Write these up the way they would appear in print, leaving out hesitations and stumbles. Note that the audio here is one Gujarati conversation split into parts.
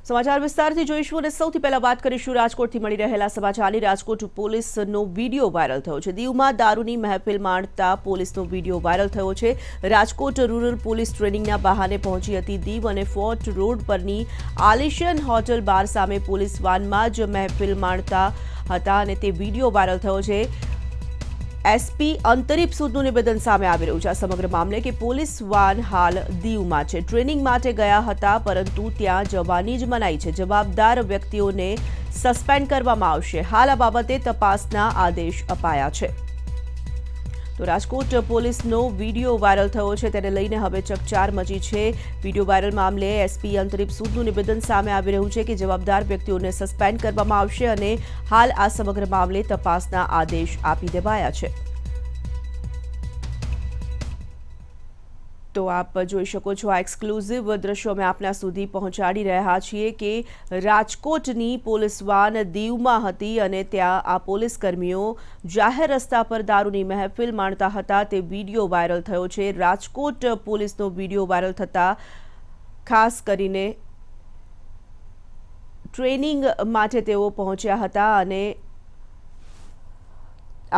સમાચાર વિસ્તારથી જોઈશું અને સૌથી પહેલા વાત કરીશું રાજકોટથી મળી રહેલા સમાચારની। રાજકોટ પોલીસનો વિડીયો વાયરલ થયો છે। દીવમાં દારૂની મહેફિલ માણતા પોલીસનો વિડીયો વાયરલ થયો છે। રાજકોટ રૂરલ પોલીસ ટ્રેનિંગના બહાને પહોંચી હતી દીવ અને ફોર્ટ રોડ પરની આલિશાન હોટલ બાર સામે પોલીસ વાનમાં જ મહેફિલ માણતા હતા અને તે વિડીયો વાયરલ થયો છે। એસપી અંતરીપ સૂદનું નિવેદન સામે આવી રહ્યું છે આ સમગ્ર મામલે કે પોલીસ વાન હાલ દીવમાં છે। ટ્રેનિંગ માટે ગયા હતા પરંતુ ત્યાં જવાની જ મનાઈ છે। જવાબદાર વ્યક્તિઓને સસ્પેન્ડ કરવામાં આવશે। હાલ આ બાબતે તપાસના આદેશ અપાયા છે। તો રાજકોટ પોલીસનો વિડીયો વાયરલ થયો છે તેને લઈને હવે ચકચાર મચી છે। વિડીયો વાયરલ મામલે એસપી અંતરીપ સૂદનું નિવેદન સામે આવી રહ્યું છે કે જવાબદાર વ્યક્તિઓને સસ્પેન્ડ કરવામાં આવશે અને હાલ આ સમગ્ર મામલે તપાસના આદેશ આપી દેવાયા છે। તો આપ જોઈ શકો છો આ એક્સક્લુઝિવ દ્રશ્યો અમે આપના સુધી પહોંચાડી રહ્યા છીએ કે રાજકોટની પોલીસ વાન દીવમાં હતી અને ત્યાં આ પોલીસ કર્મીઓ જાહેર રસ્તા પર દારૂની મહેફિલ માણતા હતા તે વિડીયો વાયરલ થયો છે। રાજકોટ પોલીસનો વિડીયો વાયરલ થતા ખાસ કરીને ટ્રેનિંગ માટે તેઓ પહોંચ્યા હતા અને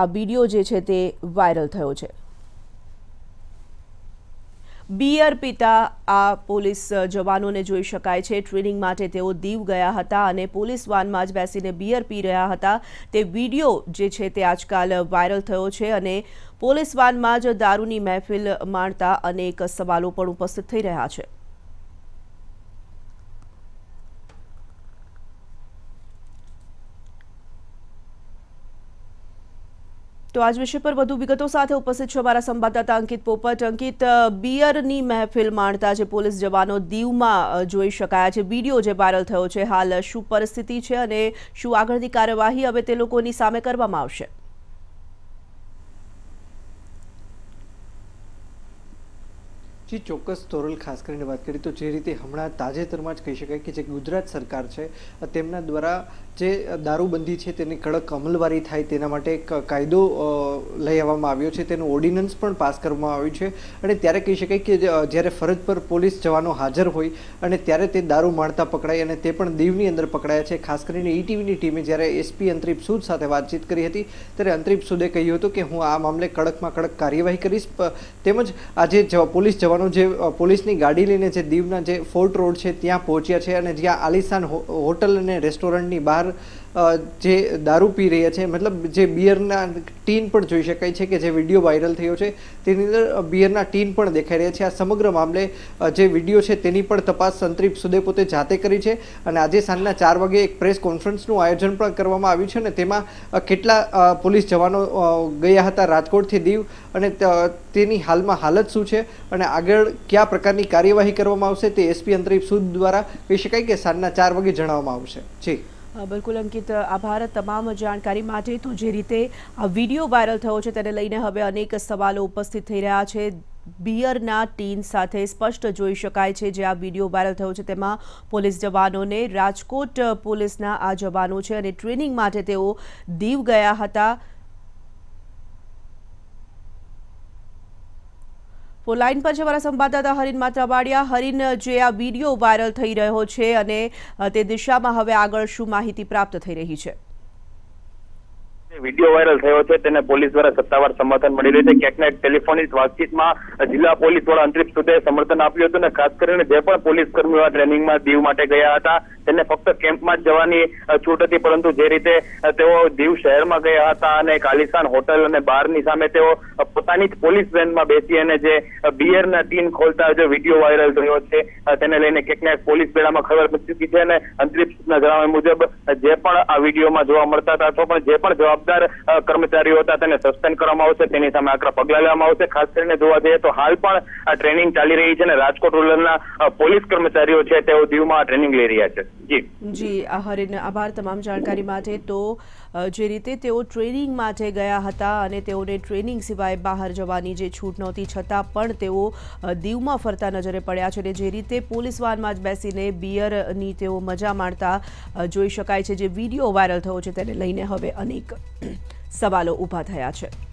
આ વિડીયો જે છે તે વાયરલ થયો છે। બિયર પીતા આ પોલીસ જવાનોને જોઈ શકાય છે। ટ્રેનિંગ માટે તેઓ દીવ ગયા હતા અને પોલીસ વાનમાં જ બેસીને બિયર પી રહ્યા હતા તે વિડીયો જે છે તે આજકાલ વાયરલ થયો છે અને પોલીસ વાનમાં જ દારૂની મહેફિલ માણતા અનેક સવાલો પણ ઉપસ્થિત થઈ રહ્યા છે। તો આજ વિષય પર વધુ વિગતો સાથે ઉપસ્થિત છે અમારા સંવાદદાતા અંકિત પોપટ। અંકિત, બિયરની મહેફિલ માણતા જે પોલીસ જવાનો દીવમાં જોઈ શકાયા છે, વિડીયો જે વાયરલ થયો છે, હાલ શું પરિસ્થિતિ છે અને શું આગળની કાર્યવાહી હવે તે લોકોની સામે કરવામાં આવશે? જી ચોક્કસ તોરલ, ખાસ કરીને વાત કરીએ તો જે રીતે હમણાં તાજેતરમાં જ કહી શકાય કે જે ગુજરાત સરકાર છે તેમના દ્વારા જે દારૂબંધી છે તેની કડક અમલવારી થાય તેના માટે એક કાયદો લઈ આવવામાં આવ્યો છે, તેનું ઓર્ડિનન્સ પણ પાસ કરવામાં આવ્યું છે અને ત્યારે કહી શકાય કે જ્યારે ફરજ પર પોલીસ જવાનો હાજર હોય અને ત્યારે તે દારૂ માણતા પકડાય અને તે પણ દીવની અંદર પકડાયા છે। ખાસ કરીને ઈટીવીની ટીમે જ્યારે એસપી અંતરીપ સૂદ સાથે વાતચીત કરી હતી ત્યારે અંતરીપ સૂદે કહ્યું હતું કે હું આ મામલે કડકમાં કડક કાર્યવાહી કરીશ, તેમજ આજે પોલીસ જવાનો જે પોલીસની ગાડી લઈને જે દીવના જે ફોર્ટ રોડ છે ત્યાં પહોંચ્યા છે અને જ્યાં આલિશાન હોટલ અને રેસ્ટોરન્ટની બહાર જે દારૂ પી રહ્યા છે, મતલબ જે બિયરના ટીન પણ જોઈ શકાય છે કે જે વિડીયો વાયરલ થયો છે તેની અંદર બિયરના ટીન પણ દેખાઈ રહ્યા છે। આ સમગ્ર મામલે જે વિડીયો છે તેની પણ તપાસ અંતરીપ સૂદે પોતે જાતે કરી છે અને આજે સાંજના 4 વાગે એક પ્રેસ કોન્ફરન્સનું આયોજન પણ કરવામાં આવ્યું છે અને તેમાં કેટલા પોલીસ જવાનો ગયા હતા રાજકોટથી દીવ અને તેની હાલમાં હાલત શું છે અને આગળ કયા પ્રકારની કાર્યવાહી કરવામાં આવશે તે એસપી અંતરીપ સૂદ દ્વારા કહી શકાય કે સાંજના 4 વાગે જણાવવામાં આવશે। જી બિલકુલ અંકિત, આભાર તમામ જાણકારી માટે। તો જે રીતે આ વિડીયો વાયરલ થયો છે તેને લઈને હવે અનેક સવાલો ઉપસ્થિત થઈ રહ્યા છે। બિયરના ટીન સાથે સ્પષ્ટ જોઈ શકાય છે જે આ વિડીયો વાયરલ થયો છે તેમાં પોલીસ જવાનોને રાજકોટ પોલીસના આ જવાનો છે અને ટ્રેનિંગ માટે તેઓ દીવ ગયા હતા। લાઈન પર છે અમારા સંવાદદાતા હરીન માત્રાવાડિયા। હરીન, જે આ વિડીયો વાયરલ થઈ રહ્યો છે અને તે દિશામાં હવે આગળ શું માહિતી પ્રાપ્ત થઈ રહી છે? વિડીયો વાયરલ થયો છે તેને પોલીસ દ્વારા સત્તાવાર સમર્થન મળી રહ્યું છે। ક્યાંક ને ટેલિફોનિક વાતચીતમાં જિલ્લા પોલીસ વડા અંતરીપ સૂદે સમર્થન આપ્યું હતું અને ખાસ કરીને જે પણ પોલીસ કર્મીઓ ટ્રેનિંગમાં દીવ માટે ગયા હતા તેને ફક્ત કેમ્પમાં જ જવાની છૂટ હતી, પરંતુ જે રીતે તેઓ દીવ શહેરમાં ગયા હતા અને એક આલિશાન હોટલ અને બારની સામે તેઓ પોતાની જ પોલીસ વેનમાં બેસી અને જે બિયરના ટીન ખોલતા જે વિડીયો વાયરલ થયો છે તેને લઈને ક્યાંક પોલીસ બેડામાં ખબર પડી ચૂકી છે અને અંતરીપ સૂદના જણાવ્યા મુજબ જે પણ આ વિડીયોમાં જોવા મળતા હતા અથવા પણ જે પણ જવાબદાર કર્મચારીઓ હતા તેને સસ્પેન્ડ કરવામાં આવશે, તેની સામે આકરા પગલાં લેવામાં આવશે। ખાસ કરીને જોવા જઈએ તો હાલ પણ આ ટ્રેનિંગ ચાલી રહી છે અને રાજકોટ રૂરલના પોલીસ કર્મચારીઓ છે તેઓ દીવમાં ટ્રેનિંગ લઈ રહ્યા છે। જી હરીન, આભાર તમામ જાણકારી માટે। તો જે રીતે તેઓ ટ્રેનિંગ માટે ગયા હતા અને તેઓને ટ્રેનિંગ સિવાય બહાર જવાની જે છૂટ નહોતી છતાં પણ તેઓ દીવમાં ફરતા નજરે પડ્યા છે અને જે રીતે પોલીસ વાનમાં જ બેસીને બિયરની તેઓ મજા માણતા જોઈ શકાય છે, જે વિડીયો વાયરલ થયો છે તેને લઈને હવે અનેક સવાલો ઊભા થયા છે।